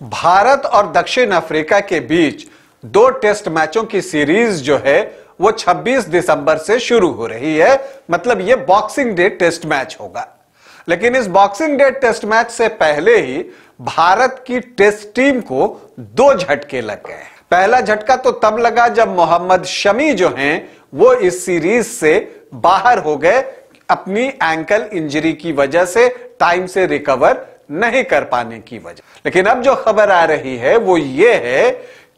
भारत और दक्षिण अफ्रीका के बीच 2 टेस्ट मैचों की सीरीज जो है वो 26 दिसंबर से शुरू हो रही है। मतलब ये बॉक्सिंग डे टेस्ट मैच होगा। लेकिन इस बॉक्सिंग डे टेस्ट मैच से पहले ही भारत की टेस्ट टीम को 2 झटके लग गए। पहला झटका तो तब लगा जब मोहम्मद शमी जो हैं वो इस सीरीज से बाहर हो गए, अपनी एंकल इंजरी की वजह से, टाइम से रिकवर नहीं कर पाने की वजह। लेकिन अब जो खबर आ रही है वो ये है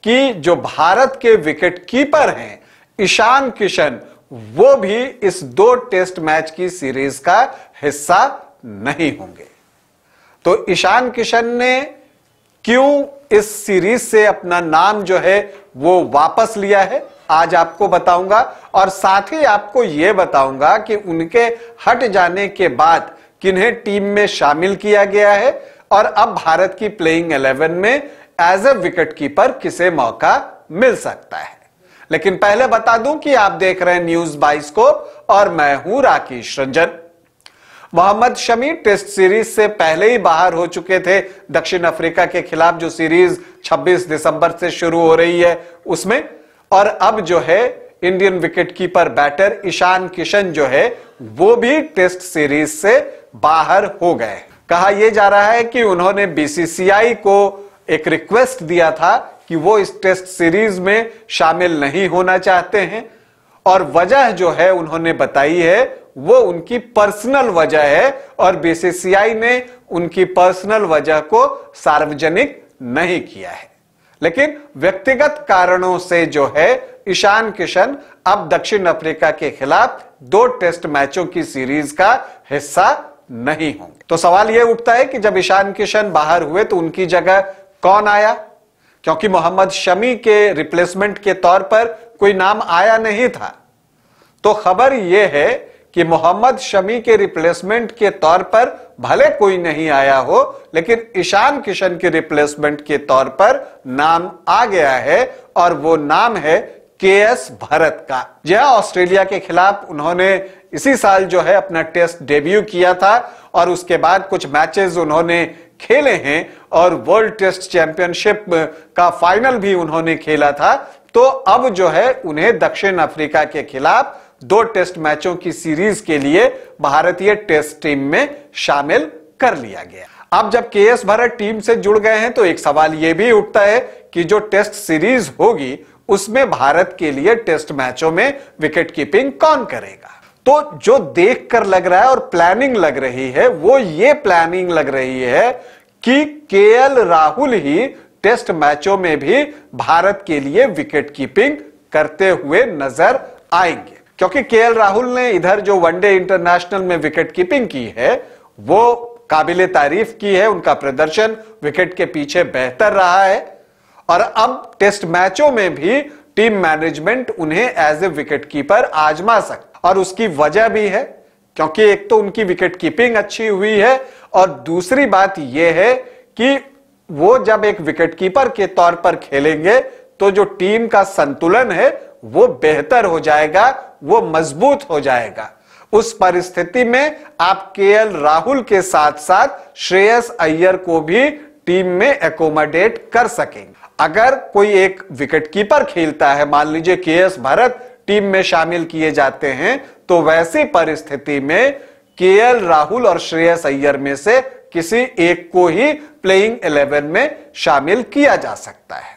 कि जो भारत के विकेट कीपर हैं ईशान किशन, वो भी इस 2 टेस्ट मैच की सीरीज का हिस्सा नहीं होंगे। तो ईशान किशन ने क्यों इस सीरीज से अपना नाम जो है वो वापस लिया है, आज आपको बताऊंगा। और साथ ही आपको यह बताऊंगा कि उनके हट जाने के बाद किन्हें टीम में शामिल किया गया है और अब भारत की प्लेइंग 11 में एज ए विकेट कीपर किसे मौका मिल सकता है। लेकिन पहले बता दूं कि आप देख रहे हैं न्यूज बाइस्कोप और मैं हूं राकेश रंजन। मोहम्मद शमी टेस्ट सीरीज से पहले ही बाहर हो चुके थे दक्षिण अफ्रीका के खिलाफ, जो सीरीज 26 दिसंबर से शुरू हो रही है उसमें। और अब जो है Indian wicketkeeper batter Ishan Kishan जो है वो भी टेस्ट सीरीज से बाहर हो गए। कहा यह जा रहा है कि उन्होंने बीसीसीआई को एक रिक्वेस्ट दिया था कि वो इस टेस्ट सीरीज में शामिल नहीं होना चाहते हैं और वजह जो है उन्होंने बताई है वो उनकी पर्सनल वजह है और बीसीसीआई ने उनकी पर्सनल वजह को सार्वजनिक नहीं किया है। लेकिन व्यक्तिगत कारणों से जो है ईशान किशन अब दक्षिण अफ्रीका के खिलाफ 2 टेस्ट मैचों की सीरीज का हिस्सा नहीं होंगे। तो सवाल यह उठता है कि जब ईशान किशन बाहर हुए तो उनकी जगह कौन आया, क्योंकि मोहम्मद शमी के रिप्लेसमेंट के तौर पर कोई नाम आया नहीं था। तो खबर यह है कि मोहम्मद शमी के रिप्लेसमेंट के तौर पर भले कोई नहीं आया हो, लेकिन ईशान किशन के रिप्लेसमेंट के तौर पर नाम आ गया है और वो नाम है केएस भरत का। यह ऑस्ट्रेलिया के खिलाफ उन्होंने इसी साल जो है अपना टेस्ट डेब्यू किया था और उसके बाद कुछ मैचेस उन्होंने खेले हैं और वर्ल्ड टेस्ट चैंपियनशिप का फाइनल भी उन्होंने खेला था। तो अब जो है उन्हें दक्षिण अफ्रीका के खिलाफ 2 टेस्ट मैचों की सीरीज के लिए भारतीय टेस्ट टीम में शामिल कर लिया गया। अब जब केएस भरत टीम से जुड़ गए हैं तो एक सवाल यह भी उठता है कि जो टेस्ट सीरीज होगी उसमें भारत के लिए टेस्ट मैचों में विकेट कीपिंग कौन करेगा। तो जो देखकर लग रहा है और प्लानिंग लग रही है वो ये प्लानिंग लग रही है कि केएल राहुल ही टेस्ट मैचों में भी भारत के लिए विकेट कीपिंग करते हुए नजर आएंगे, क्योंकि केएल राहुल ने इधर जो वनडे इंटरनेशनल में विकेट कीपिंग की है वो काबिले तारीफ की है। उनका प्रदर्शन विकेट के पीछे बेहतर रहा है और अब टेस्ट मैचों में भी टीम मैनेजमेंट उन्हें एज ए विकेट कीपर आजमा सकता। और उसकी वजह भी है क्योंकि एक तो उनकी विकेट कीपिंग अच्छी हुई है और दूसरी बात यह है कि वो जब एक विकेट कीपर के तौर पर खेलेंगे तो जो टीम का संतुलन है वो बेहतर हो जाएगा, वो मजबूत हो जाएगा। उस परिस्थिति में आप केएल राहुल के साथ साथ श्रेयस अय्यर को भी टीम में एकोमोडेट कर सकेंगे। अगर कोई एक विकेट कीपर खेलता है, मान लीजिए केएस भरत टीम में शामिल किए जाते हैं, तो वैसी परिस्थिति में केएल राहुल और श्रेयस अय्यर में से किसी एक को ही प्लेइंग 11 में शामिल किया जा सकता है।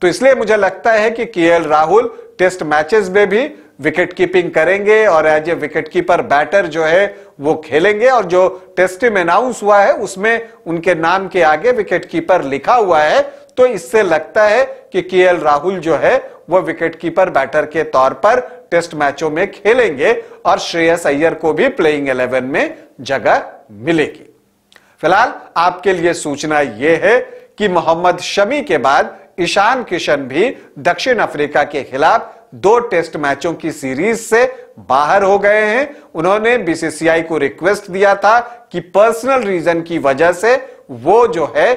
तो इसलिए मुझे लगता है कि केएल राहुल टेस्ट मैचेस में भी विकेट कीपिंग करेंगे और as a wicket keeper batter जो है वो खेलेंगे। और जो टेस्ट टीम अनाउंस हुआ है उसमें उनके नाम के आगे विकेट कीपर लिखा हुआ है, तो इससे लगता है कि केएल राहुल जो है वो विकेट कीपर बैटर के तौर पर टेस्ट मैचों में खेलेंगे और श्रेयस अय्यर को भी प्लेइंग 11 में जगह मिलेगी। फिलहाल आपके लिए सूचना यह है कि मोहम्मद शमी के बाद ईशान किशन भी दक्षिण अफ्रीका के खिलाफ 2 टेस्ट मैचों की सीरीज से बाहर हो गए हैं। उन्होंने बीसीसीआई को रिक्वेस्ट दिया था कि पर्सनल रीजन की वजह से वो जो है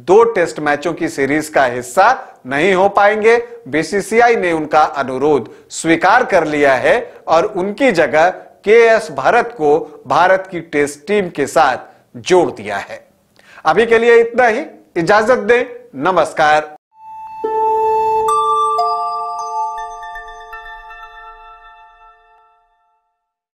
2 टेस्ट मैचों की सीरीज का हिस्सा नहीं हो पाएंगे। बीसीसीआई ने उनका अनुरोध स्वीकार कर लिया है और उनकी जगह केएस भरत को भारत की टेस्ट टीम के साथ जोड़ दिया है। अभी के लिए इतना ही। इजाजत दें, नमस्कार।